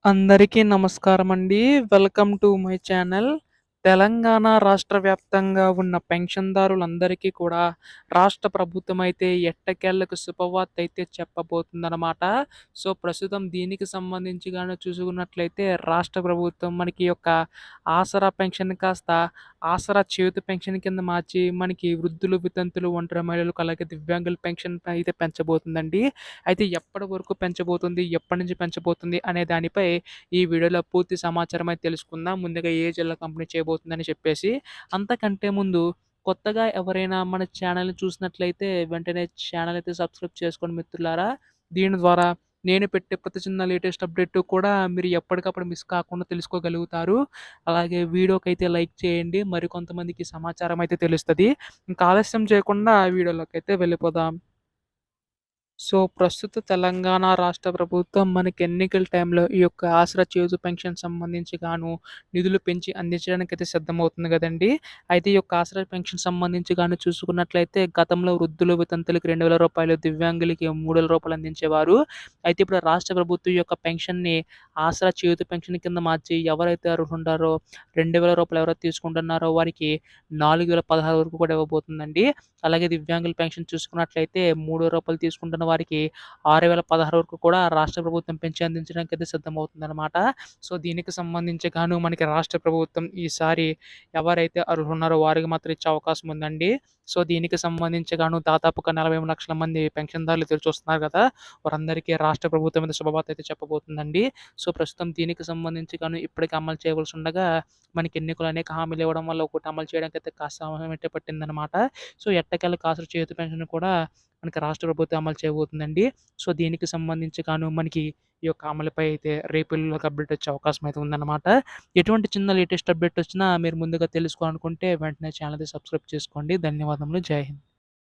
అందరికీ నమస్కారమండి. Welcome to my channel. Telangana రాష్ట్ర వ్యాప్తంగా ఉన్న పెన్షన్‌దారులందరికీ కూడా రాష్ట్ర ప్రభుత్వమైతే ఎట్టకేలకు శుభవార్తయితే చెప్పబోతుందనమాట. సో, ప్రస్తుతం దీనికి సంబంధించి గాని చూసుకున్నట్లయితే రాష్ట్ర ప్రభుత్వం మనకి ఈ యొక్క ఆసరా పెన్షన్ కాస్త ఆసరా చేయూత పెన్షన్ కింద మార్చి మనకి వృద్ధులు, వితంతులు, ఒంటరి మహిళలకు అలాగే దివ్యాంగుల పెన్షన్ అయితే పెంచబోతుందండి. అయితే ఎప్పటి వరకు పెంచబోతుంది? ఎప్పటినుంచి పెంచబోతుంది? అనే దానిపై ఈ వీడియోలో పూర్తి సమాచారం అయితే తెలుసుకుందాం. ముందుగా ఏ జిల్లా కంపెనీ చేయబోతుందని చెప్పేసి. అంతకంటే ముందు కొత్తగా ఎవరైనా మన ఛానల్‌ని చూసినట్లయితే వెంటనే ఛానల్ అయితే సబ్స్క్రైబ్ చేసుకోండి మిత్రులారా. దీని ద్వారా నేను పెట్టే ప్రతి చిన్న లేటెస్ట్ అప్డేట్ కూడా మీరు ఎప్పటికప్పుడు మిస్ కాకుండా తెలుసుకోగలుగుతారు. అలాగే వీడియోకైతే లైక్ చేయండి. మరికొంతమందికి సమాచారం అయితే తెలుస్తది. ఇంకా ఆలస్యం చేయకుండా వీడియోలోకైతే వెళ్ళిపోదాం. సో, ప్రస్తుత తెలంగాణ రాష్ట్ర ప్రభుత్వం మనకి ఎన్నికల టైంలో ఈ యొక్క ఆసరా చేయూత పెన్షన్ సంబంధించి గాను నిధులు పెంచి అందించడానికైతే సిద్ధమవుతుంది గదండీ! అయితే ఈ యొక్క ఆసరా పెన్షన్ సంబంధించి గాను చూసుకున్నట్లయితే గతంలో వృద్ధులు, వితంతులకి రూ. 2000, దివ్యాంగులకి రూ. 3000 అందించేవారు. అయితే ఇప్పుడు రాష్ట్ర ప్రభుత్వం ఈ యొక్క పెన్షన్‌ని ఆసరా చేయూత పెన్షన్ కింద మార్చి ఎవరైతే అర్హులుండారో రూ. 2000 ఎవరైతే తీసుకుంటున్నారో వారికి 4016 వరకు కూడా ఇవ్వబోతుందండి. అలాగే దివ్యాంగుల పెన్షన్ చూసుకున్నట్లయితే రూ. 3 తీసుకుంటున్న వారికి 6016 వరకు కూడా రాష్ట్ర ప్రభుత్వం పెంచి అందించడానికైతే సిద్ధమవుతుందనమాట. సో, దీనికి సంబంధించి గాను మనకి రాష్ట్ర ప్రభుత్వం ఈసారి ఎవరైతే అర్హులున్నారో వారికి మాత్రం ఇచ్చే అవకాశం ఉందండి. సో, దీనికి సంబంధించి గాను దాదాపుగా 43,00,000 మంది పెన్షన్‌దారులు ఎదురు చూస్తున్నారు గదా! వారందరికీ రాష్ట్ర ప్రభుత్వం అయితే శుభవార్త అయితే చెప్పబోతుందండి. సో, ప్రస్తుతం దీనికి సంబంధించి గాను ఇప్పటికే అమలు చేయవలసి ఉండగా మనకి ఎన్నికలు అనేక హామీలు ఇవ్వడం వల్ల ఒకటి అమలు చేయడానికైతే కాస్త సమయం అయితే పట్టిందనమాట. సో, ఎట్టకేలకు ఆసరా చేయూత పెన్షన్ కూడా మనకి రాష్ట్ర ప్రభుత్వం అమలు చేయబోతుందండి. సో, దీనికి సంబంధించి గాను మనకి ఈ యొక్క అమలుపై అయితే రేపు ఎల్లుండిలోగా అప్డేట్ వచ్చే అవకాశం అయితే ఉందన్నమాట. ఎటువంటి చిన్న లేటెస్ట్ అప్డేట్ వచ్చినా మీరు ముందుగా తెలుసుకోవాలనుకుంటే వెంటనే ఛానెల్‌ని సబ్స్క్రైబ్ చేసుకోండి. ధన్యవాదములు. జై హింద్.